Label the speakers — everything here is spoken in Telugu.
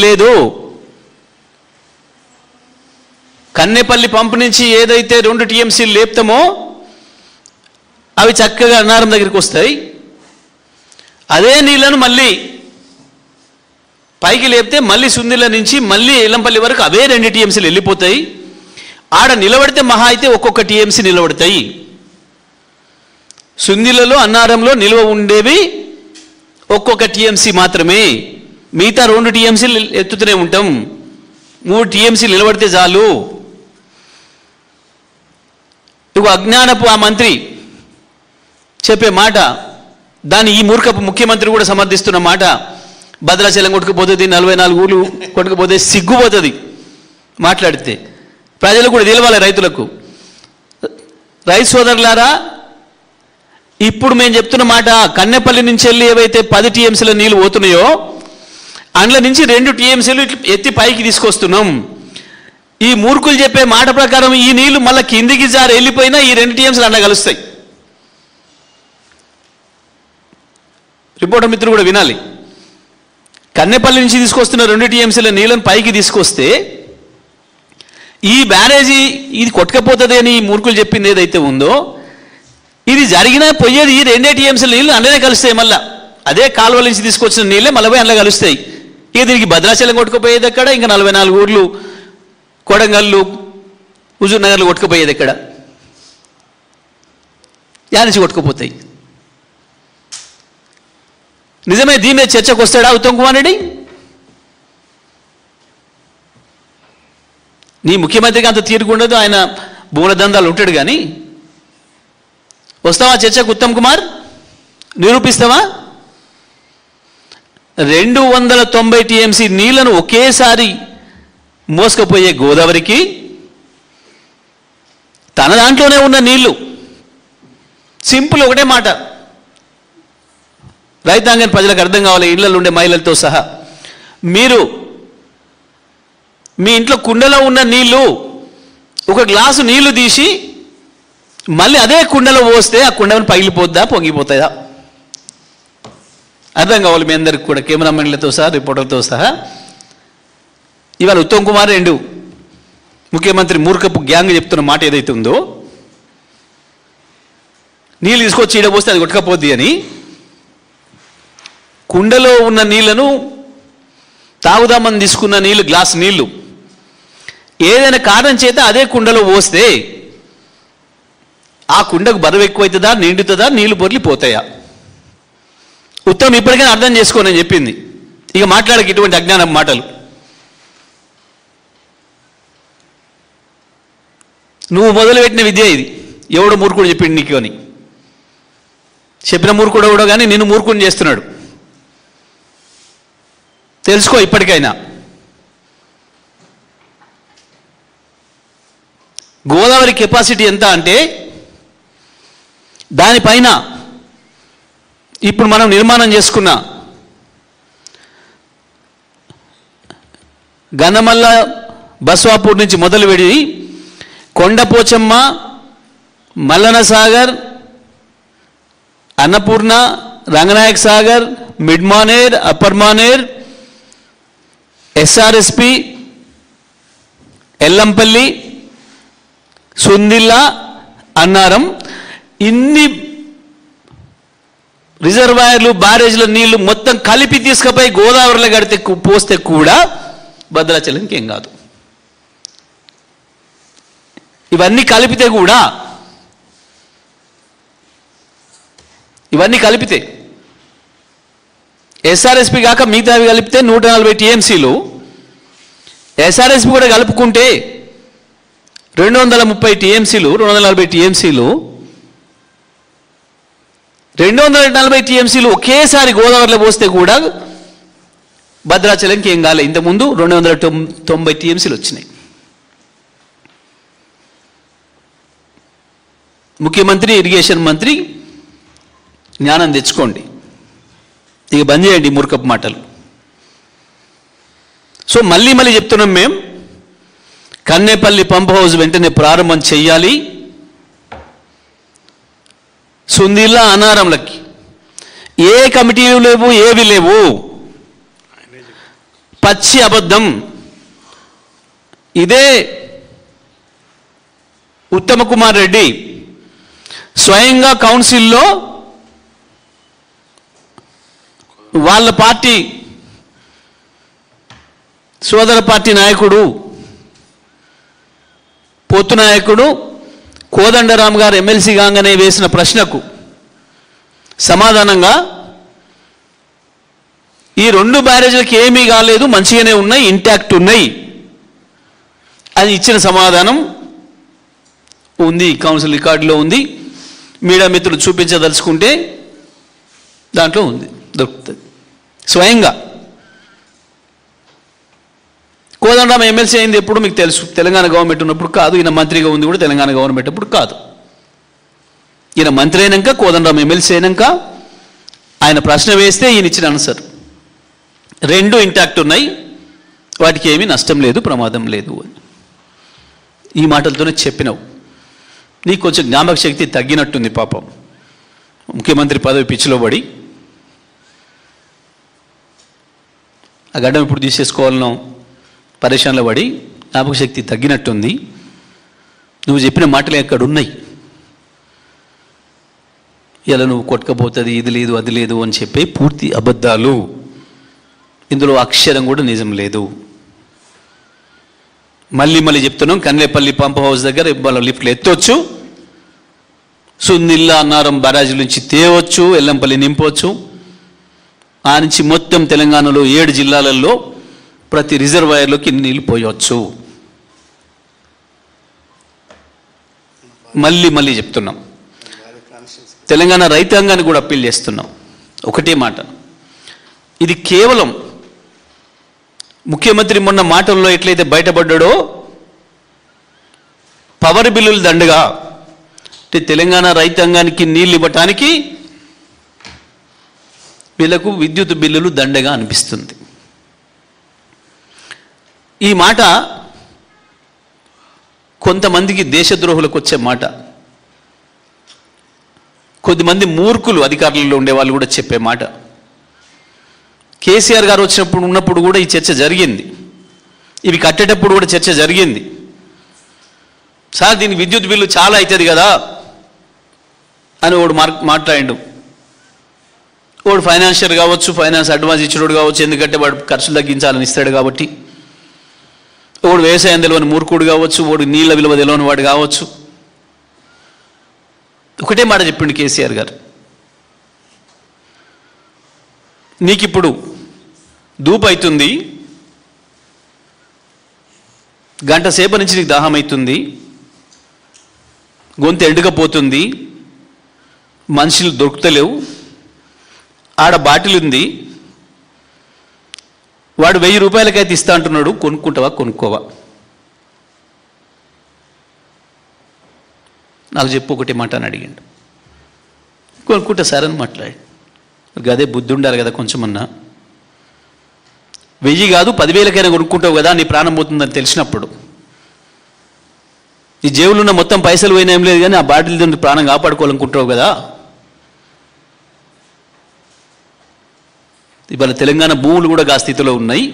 Speaker 1: లేదు. కన్నెపల్లి పంపు నుంచి ఏదైతే 2 టీఎంసీలు లేపుతామో అవి చక్కగా అన్నారం దగ్గరికి వస్తాయి. అదే నీళ్లను మళ్ళీ పైకి లేపితే మళ్ళీ సుందిల నుంచి మళ్ళీ ఎల్లంపల్లి వరకు అవే 2 టీఎంసీలు వెళ్ళిపోతాయి. ఆడ నిలబడితే మహా అయితే ఒక్కొక్క టీఎంసీ నిలబడతాయి. సుందిలలో అన్నారంలో నిల్వ ఉండేవి ఒక్కొక్క టీఎంసీ మాత్రమే. మిగతా 2 టీఎంసీలు ఎత్తుతూనే ఉంటాం. 3 టీఎంసీలు నిలబడితే చాలు. ఇక అజ్ఞానపు ఆ మంత్రి చెప్పే మాట, దాన్ని ఈ మూర్ఖపు ముఖ్యమంత్రి కూడా సమర్థిస్తున్న మాట, భద్రాచలం కొట్టుకుపోతుంది, 44 ఊళ్ళు కొట్టుకుపోతే సిగ్గుపోతుంది మాట్లాడితే. ప్రజలు కూడా తెలవాలి, రైతులకు. రైతు సోదరులారా, ఇప్పుడు మేము చెప్తున్న మాట, కన్నెపల్లి నుంచి వెళ్ళి ఏవైతే 10 టీఎంసీల నీళ్ళు పోతున్నాయో అందులో నుంచి 2 టీఎంసీలు ఎత్తి పైకి తీసుకొస్తున్నాం. ఈ మూర్ఖులు చెప్పే మాట ప్రకారం ఈ నీళ్లు మళ్ళీ కిందికి జారి వెళ్ళిపోయినా ఈ 2 టీఎంసీలు అన్న కలుస్తాయి. రిపోర్టర్ మిత్రులు కూడా వినాలి. కన్నెపల్లి నుంచి తీసుకొస్తున్న 2 టీఎంసీల నీళ్ళను పైకి తీసుకొస్తే ఈ బ్యారేజీ ఇది కొట్టుకపోతుంది అని ఈ మూర్ఖులు చెప్పింది ఏదైతే ఉందో, ఇది జరిగినా పోయేది ఈ 2 టీఎంసీల నీళ్ళు అందులోనే కలుస్తాయి. మళ్ళీ అదే కాలువల నుంచి తీసుకొచ్చిన నీళ్ళే మళ్ళీ అందులో కలుస్తాయి. ఇక దీనికి భద్రాచలం కొట్టుకుపోయేది ఎక్కడ, ఇంకా 44 ఊర్లు కొడంగల్లు హుజూర్ నగర్లు కొట్టుకుపోయేది ఎక్కడ, నుంచి కొట్టుకుపోతాయి. నిజమే దీని మీద చర్చకు వస్తాడా ఉత్తమ్ కుమార్ రెడ్డి? నీ ముఖ్యమంత్రికి అంత తీరుకుండదు, ఆయన భూముల దందాలు ఉంటాడు. కానీ వస్తావా చర్చకు ఉత్తమ్ కుమార్? నిరూపిస్తావా? 290 టీఎంసీ నీళ్లను ఒకేసారి మోసుకుపోయే గోదావరికి తన దాంట్లోనే ఉన్న నీళ్లు, సింపుల్ ఒకటే మాట, రైతాంగం ప్రజలకు అర్థం కావాలి, ఇళ్లలో ఉండే మహిళలతో సహా. మీరు మీ ఇంట్లో కుండలో ఉన్న నీళ్లు, ఒక గ్లాసు నీళ్లు తీసి మళ్ళీ అదే కుండలో పోస్తే ఆ కుండను పగిలిపోద్దా, పొంగిపోతుందా? అర్థం కావాలి మీ అందరికి కూడా, కెమెరామెన్లతో సహా, రిపోర్టర్తో సహా. ఇవాళ ఉత్తమ్ కుమార్ రెడ్డి ముఖ్యమంత్రి మూర్ఖపు గ్యాంగ్ చెప్తున్న మాట ఏదైతే ఉందో, నీళ్ళు తీసుకొచ్చి ఈడ పోస్తే అది కొట్టుకపోద్ది అని, కుండలో ఉన్న నీళ్లను తాగుదామని తీసుకున్న నీళ్లు, గ్లాస్ నీళ్లు ఏదైనా కారణం చేత అదే కుండలో పోస్తే ఆ కుండకు బరువు ఎక్కువవుతుందా, నిండుతుందా, నీళ్లు పొర్లిపోతాయా? ఉత్తమ్ ఇప్పటికైనా అర్థం చేసుకోనని చెప్పింది. ఇక మాట్లాడక ఇటువంటి అజ్ఞానం మాటలు. నువ్వు మొదలుపెట్టిన విద్య ఇది. ఎవడో మూర్ఖుడు చెప్పిండు నీకు అని. చెప్పిన మూర్ఖుడు ఎవడో కానీ నిన్ను మూర్ఖుని చేస్తున్నాడు. తెలుసుకో ఇప్పటికైనా. గోదావరి కెపాసిటీ ఎంత అంటే, దానిపైన ఇప్పుడు మనం నిర్మాణం చేసుకున్న గన్నమల్ల బస్వాపూర్ నుంచి మొదలు పెడి Kondapochamma, Mallanna Sagar, Annapurna, Ranganayak Sagar, mid Maner, upper Maner, SRSP, Yellampalli, Sundilla, Annaram, ఇన్ని రిజర్వాయర్లు, బ్యారేజ్ల నీళ్లు మొత్తం కలిపి తీసుకుపోయి గోదావరిలో కడితే పోస్తే కూడా భద్రాచలంకి ఏం కాదు. ఇవన్నీ కలిపితే కూడా, ఇవన్నీ కలిపితే ఎస్ఆర్ఎస్పి కాక మిగతావి కలిపితే 140 టీఎంసీలు, ఎస్ఆర్ఎస్పి కూడా కలుపుకుంటే 230 టీఎంసీలు, 240 టీఎంసీలు, 240 టీఎంసీలు ఒకేసారి గోదావరిలో పోస్తే కూడా భద్రాచలంకి ఏం కాలే. ఇంతకుముందు 290 టీఎంసీలు వచ్చినాయి. ముఖ్యమంత్రి, ఇరిగేషన్ మంత్రి జ్ఞానం తెచ్చుకోండి. ఇక బంద్ చేయండి మూర్ఖపు మాటలు. సో మళ్ళీ చెప్తున్నాం మేము, కన్నెపల్లి పంప్ హౌస్ వెంటనే ప్రారంభం చెయ్యాలి. సుందిల్ల, అనారంలకి ఏ కమిటీలు లేవు, ఏవి లేవు. పచ్చి అబద్ధం. ఇదే ఉత్తమ కుమార్ రెడ్డి స్వయంగా కౌన్సిల్లో వాళ్ళ పార్టీ సోదర పార్టీ నాయకుడు పొత్తు నాయకుడు కోదండరామ్ గారు ఎమ్మెల్సీ కాగానే వేసిన ప్రశ్నకు సమాధానంగా ఈ 2 బ్యారేజీలకు ఏమీ కాలేదు, మంచిగానే ఉన్నాయి, ఇంటాక్ట్ ఉన్నాయి అని ఇచ్చిన సమాధానం ఉంది, కౌన్సిల్ రికార్డులో ఉంది. మీడియా మిత్రులు చూపించదలుచుకుంటే దాంట్లో ఉంది, దొరుకుతుంది. స్వయంగా కోదండరామ్ ఎమ్మెల్సీ అయింది ఎప్పుడు మీకు తెలుసు, తెలంగాణ గవర్నమెంట్ ఉన్నప్పుడు కాదు. ఈయన మంత్రిగా ఉంది కూడా తెలంగాణ గవర్నమెంట్ అప్పుడు కాదు. ఈయన మంత్రి అయినాక, కోదండరామ్ ఎమ్మెల్సీ అయినాక ఆయన ప్రశ్న వేస్తే ఈయన ఇచ్చిన ఆన్సర్ 2 ఇంటాక్ట్ ఉన్నాయి, వాటికి ఏమీ నష్టం లేదు, ప్రమాదం లేదు అని ఈ మాటలతోనే చెప్పినావు. నీకు కొంచెం జ్ఞాపక శక్తి తగ్గినట్టుంది పాపం. ముఖ్యమంత్రి పదవి పిచ్చిలో పడి ఆ గడ్డం ఇప్పుడు తీసేసుకోవాలనో పరేషాన్లో పడి జ్ఞాపక శక్తి తగ్గినట్టుంది. నువ్వు చెప్పిన మాటలు ఎక్కడ ఉన్నాయి? ఇలా నువ్వు కొట్టకపోతుంది, ఇది లేదు అది లేదు అని చెప్పి పూర్తి అబద్ధాలు. ఇందులో అక్షరం కూడా నిజం లేదు. మళ్ళీ చెప్తున్నాం, కన్నేపల్లి పంప్ హౌస్ దగ్గర ఇవాళ లిఫ్ట్లు ఎత్తవచ్చు, సుందిల్లా అన్నారం బ్యారేజ్ నుంచి తేవచ్చు, ఎల్లంపల్లి నింపవచ్చు. ఆ నుంచి మొత్తం తెలంగాణలో 7 జిల్లాలలో ప్రతి రిజర్వాయర్లోకి నీళ్ళు పోయవచ్చు. మళ్ళీ చెప్తున్నాం, తెలంగాణ రైతాంగాన్ని కూడా అప్పీల్ చేస్తున్నాం. ఒకటే మాట, ఇది కేవలం ముఖ్యమంత్రి మొన్న మాటల్లో ఎట్లయితే బయటపడ్డాడో పవర్ బిల్లులు దండగా, అంటే తెలంగాణ రైతాంగానికి నీళ్ళు ఇవ్వటానికి వీళ్ళకు విద్యుత్ బిల్లులు దండగా అనిపిస్తుంది. ఈ మాట కొంతమందికి దేశద్రోహులకు వచ్చే మాట. కొద్దిమంది మూర్ఖులు అధికారులలో ఉండే వాళ్ళు కూడా చెప్పే మాట. కేసీఆర్ గారు ఉన్నప్పుడు కూడా ఈ చర్చ జరిగింది, ఇవి కట్టేటప్పుడు కూడా చర్చ జరిగింది. సార్ దీని విద్యుత్ బిల్లు చాలా అవుతుంది కదా అని వాడు మాట్లాడిండు. వాడు ఫైనాన్షియర్ కావచ్చు, ఫైనాన్స్ అడ్వాన్స్ ఇచ్చినోడు కావచ్చు, ఎందుకంటే వాడు ఖర్చులు తగ్గించాలని ఇస్తాడు కాబట్టి. వాడు వ్యవసాయం తెలియని మూర్ఖుడు కావచ్చు, వాడు నీళ్ళ విలువ తెలియని వాడు కావచ్చు. ఒకటే మాట చెప్పిండు కేసీఆర్ గారు, నీకిప్పుడు ధూపు అవుతుంది, గంట సేపు నుంచి నీకు దాహం అవుతుంది, గొంతు ఎండుకపోతుంది, మనుషులు దొరుకుతలేవు, ఆడ బాటిల్ ఉంది, వాడు 1000 రూపాయలకైతే ఇస్తా అంటున్నాడు, కొనుక్కుంటావా కొనుక్కోవా? నాకు చెప్పు ఒకటి మాట అని అడిగాడు. కొనుక్కుంటా సార్ అని మాట్లాడి. అదే బుద్ధి ఉండాలి కదా కొంచెమన్నా. 1000 కాదు 10,000కైనా కొనుక్కుంటావు కదా, నీ ప్రాణం పోతుందని తెలిసినప్పుడు. ఈ జేబులో ఉన్న మొత్తం పైసలు పోయినా ఏం లేదు కానీ ఆ బాటిల్ తిని ప్రాణం కాపాడుకోవాలనుకుంటావు కదా. ఇవాళ తెలంగాణ భూములు కూడా గా స్థితిలో ఉన్నాయి.